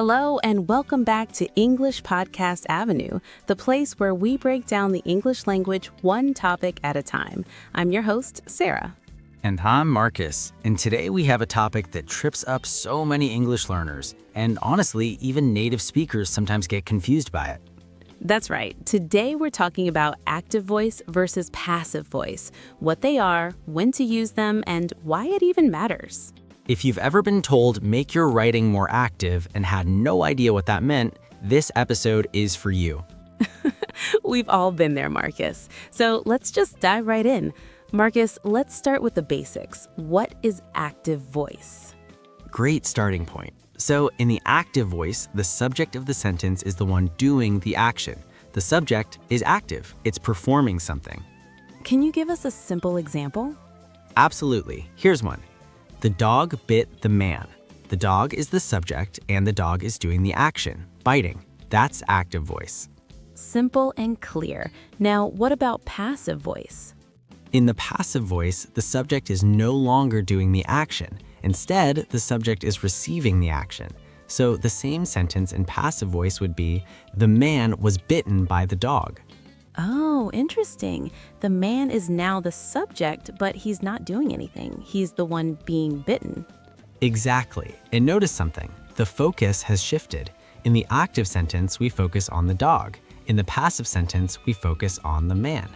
Hello, and welcome back to English Podcast Avenue, the place where we break down the English language one topic at a time. I'm your host, Sarah. And I'm Marcus, and today we have a topic that trips up so many English learners, and honestly, even native speakers sometimes get confused by it. That's right. Today we're talking about active voice versus passive voice, what they are, when to use them, and why it even matters. If you've ever been told make your writing more active and had no idea what that meant, this episode is for you. We've all been there, Marcus. So let's just dive right in. Marcus, let's start with the basics. What is active voice? Great starting point. So in the active voice, the subject of the sentence is the one doing the action. The subject is active. It's performing something. Can you give us a simple example? Absolutely. Here's one. The dog bit the man. The dog is the subject and the dog is doing the action, biting. That's active voice. Simple and clear. Now, what about passive voice? In the passive voice, the subject is no longer doing the action. Instead, the subject is receiving the action. So the same sentence in passive voice would be, the man was bitten by the dog. Oh, interesting. The man is now the subject, but he's not doing anything. He's the one being bitten. Exactly. And notice something. The focus has shifted. In the active sentence, we focus on the dog. In the passive sentence, we focus on the man.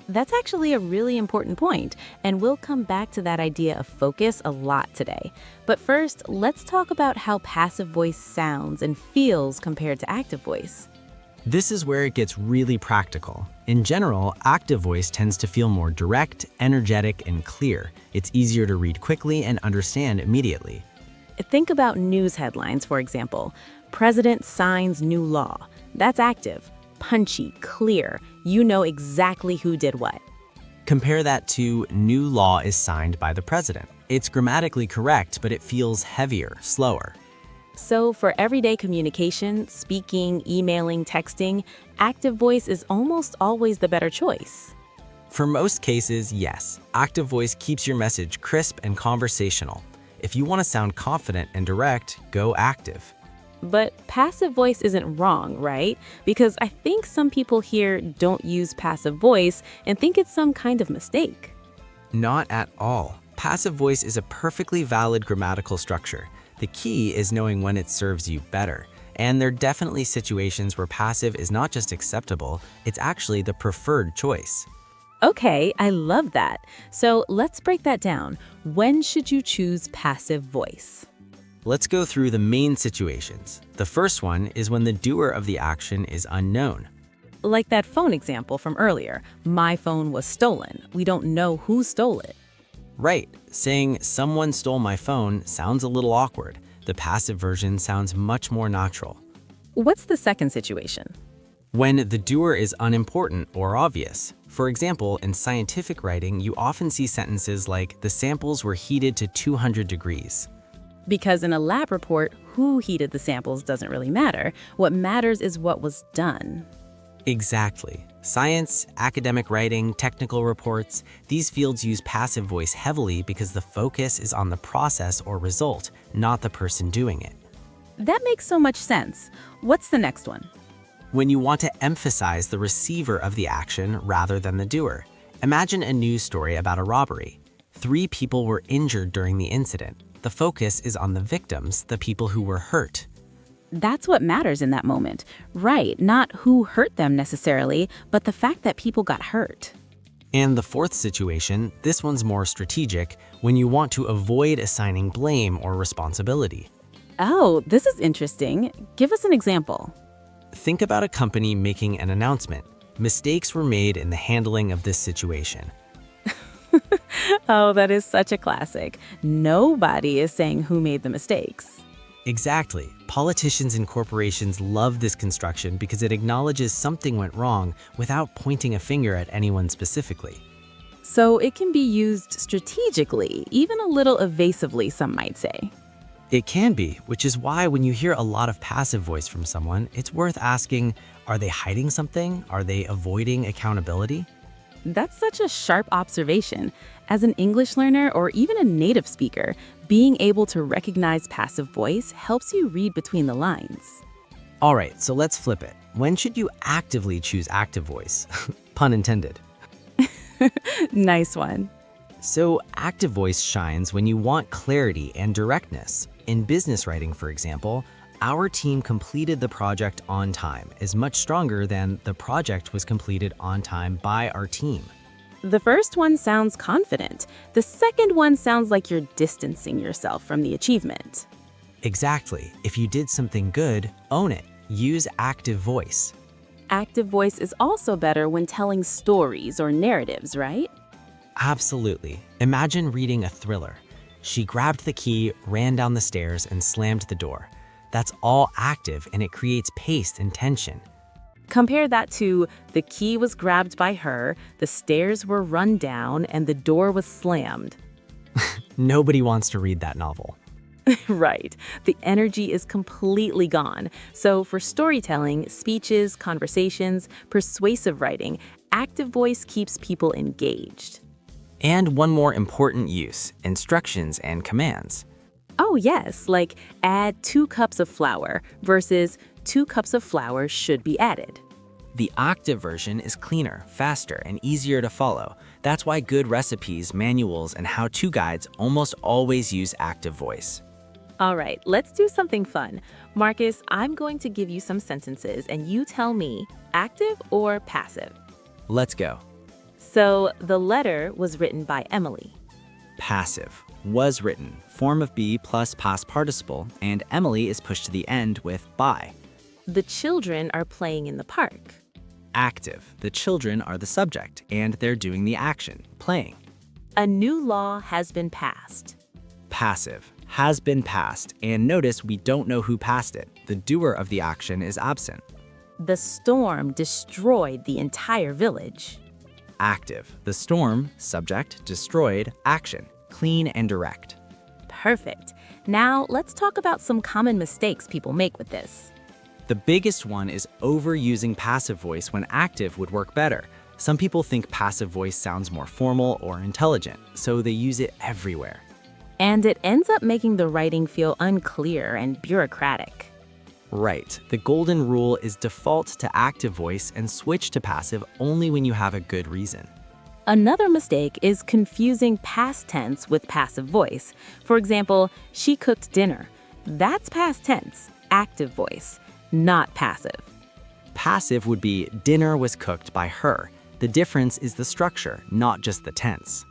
That's actually a really important point, and we'll come back to that idea of focus a lot today. But first, let's talk about how passive voice sounds and feels compared to active voice. This is where it gets really practical. In general, active voice tends to feel more direct, energetic, and clear. It's easier to read quickly and understand immediately. Think about news headlines, for example. President signs new law. That's active. Punchy, clear. You know exactly who did what. Compare that to new law is signed by the president. It's grammatically correct, but it feels heavier, slower. So for everyday communication, speaking, emailing, texting, active voice is almost always the better choice. For most cases, yes. Active voice keeps your message crisp and conversational. If you want to sound confident and direct, go active. But passive voice isn't wrong, right? Because I think some people here don't use passive voice and think it's some kind of mistake. Not at all. Passive voice is a perfectly valid grammatical structure. The key is knowing when it serves you better. And there are definitely situations where passive is not just acceptable, it's actually the preferred choice. Okay, I love that. So let's break that down. When should you choose passive voice? Let's go through the main situations. The first one is when the doer of the action is unknown. Like that phone example from earlier. My phone was stolen. We don't know who stole it. Right, saying someone stole my phone sounds a little awkward. The passive version sounds much more natural. What's the second situation? When the doer is unimportant or obvious. For example, in scientific writing, you often see sentences like, the samples were heated to 200 degrees. Because in a lab report, who heated the samples doesn't really matter. What matters is what was done. Exactly. Science, academic writing, technical reports, these fields use passive voice heavily because the focus is on the process or result, not the person doing it. That makes so much sense. What's the next one? When you want to emphasize the receiver of the action rather than the doer. Imagine a news story about a robbery. 3 people were injured during the incident. The focus is on the victims, the people who were hurt. That's what matters in that moment. Right, not who hurt them necessarily, but the fact that people got hurt. And the fourth situation, this one's more strategic, when you want to avoid assigning blame or responsibility. Oh, this is interesting. Give us an example. Think about a company making an announcement. Mistakes were made in the handling of this situation. Oh, that is such a classic. Nobody is saying who made the mistakes. Exactly. Politicians and corporations love this construction because it acknowledges something went wrong without pointing a finger at anyone specifically. So it can be used strategically, even a little evasively, some might say. It can be, which is why when you hear a lot of passive voice from someone, it's worth asking, are they hiding something? Are they avoiding accountability? That's such a sharp observation. As an English learner or even a native speaker, being able to recognize passive voice helps you read between the lines. All right, so let's flip it. When should you actively choose active voice? Pun intended. Nice one. So active voice shines when you want clarity and directness. In business writing, for example, our team completed the project on time is much stronger than the project was completed on time by our team. The first one sounds confident. The second one sounds like you're distancing yourself from the achievement. Exactly. If you did something good, own it. Use active voice. Active voice is also better when telling stories or narratives, right? Absolutely. Imagine reading a thriller. She grabbed the key, ran down the stairs, and slammed the door. That's all active, and it creates pace and tension. Compare that to the key was grabbed by her, the stairs were run down, and the door was slammed. Nobody wants to read that novel. Right. The energy is completely gone. So for storytelling, speeches, conversations, persuasive writing, active voice keeps people engaged. And one more important use, instructions and commands. Oh yes, like add 2 cups of flour versus 2 cups of flour should be added. The active version is cleaner, faster, and easier to follow. That's why good recipes, manuals, and how-to guides almost always use active voice. All right, let's do something fun. Marcus, I'm going to give you some sentences and you tell me active or passive. Let's go. So the letter was written by Emily. Passive. Was written, form of be plus past participle, and Emily is pushed to the end with by. The children are playing in the park. Active. The children are the subject, and they're doing the action, playing. A new law has been passed. Passive. Has been passed, and notice we don't know who passed it. The doer of the action is absent. The storm destroyed the entire village. Active. The storm, subject, destroyed, action, clean and direct. Perfect. Now let's talk about some common mistakes people make with this. The biggest one is overusing passive voice when active would work better. Some people think passive voice sounds more formal or intelligent, so they use it everywhere. And it ends up making the writing feel unclear and bureaucratic. Right. The golden rule is default to active voice and switch to passive only when you have a good reason. Another mistake is confusing past tense with passive voice. For example, she cooked dinner. That's past tense, active voice, not passive. Passive would be dinner was cooked by her. The difference is the structure, not just the tense.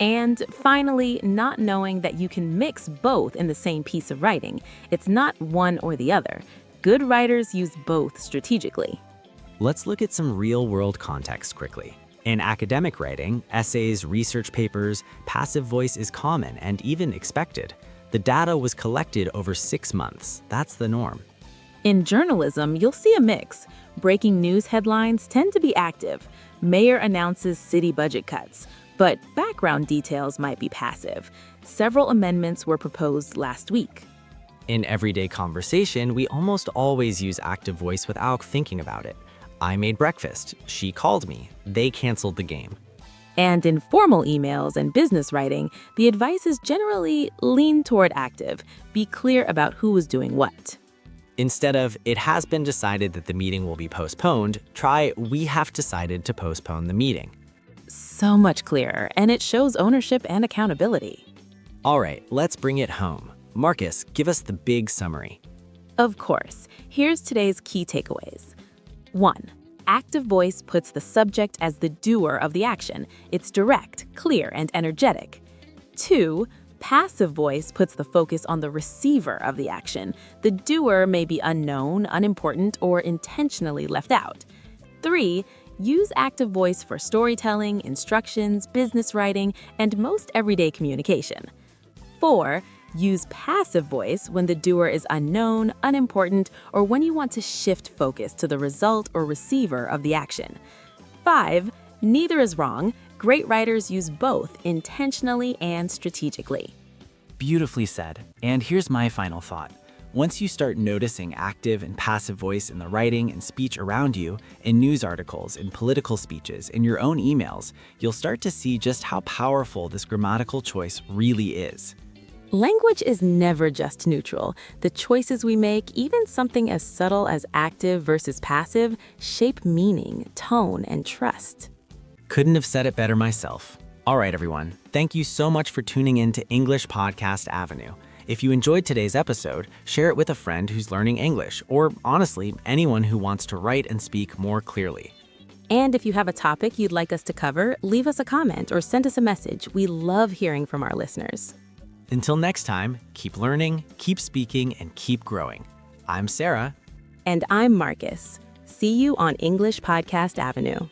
And finally, not knowing that you can mix both in the same piece of writing. It's not one or the other. Good writers use both strategically. Let's look at some real-world context quickly. In academic writing, essays, research papers, passive voice is common and even expected. The data was collected over 6 months. That's the norm. In journalism, you'll see a mix. Breaking news headlines tend to be active. Mayor announces city budget cuts. But background details might be passive. Several amendments were proposed last week. In everyday conversation, we almost always use active voice without thinking about it. I made breakfast. She called me. They canceled the game. And in formal emails and business writing, the advice is generally lean toward active. Be clear about who is doing what. Instead of, it has been decided that the meeting will be postponed, try, we have decided to postpone the meeting. So much clearer, and it shows ownership and accountability. All right, let's bring it home. Marcus, give us the big summary. Of course. Here's today's key takeaways. 1. Active voice puts the subject as the doer of the action. It's direct, clear, and energetic. 2. Passive voice puts the focus on the receiver of the action. The doer may be unknown, unimportant, or intentionally left out. 3. Use active voice for storytelling, instructions, business writing, and most everyday communication. 4. Use passive voice when the doer is unknown, unimportant, or when you want to shift focus to the result or receiver of the action. 5. Neither is wrong. Great writers use both intentionally and strategically. Beautifully said. And here's my final thought. Once you start noticing active and passive voice in the writing and speech around you, in news articles, in political speeches, in your own emails, you'll start to see just how powerful this grammatical choice really is. Language is never just neutral. The choices we make, even something as subtle as active versus passive, shape meaning, tone, and trust. Couldn't have said it better myself. All right, everyone. Thank you so much for tuning in to English Podcast Avenue. If you enjoyed today's episode, share it with a friend who's learning English, or honestly, anyone who wants to write and speak more clearly. And if you have a topic you'd like us to cover, leave us a comment or send us a message. We love hearing from our listeners. Until next time, keep learning, keep speaking, and keep growing. I'm Sarah. And I'm Marcus. See you on English Podcast Avenue.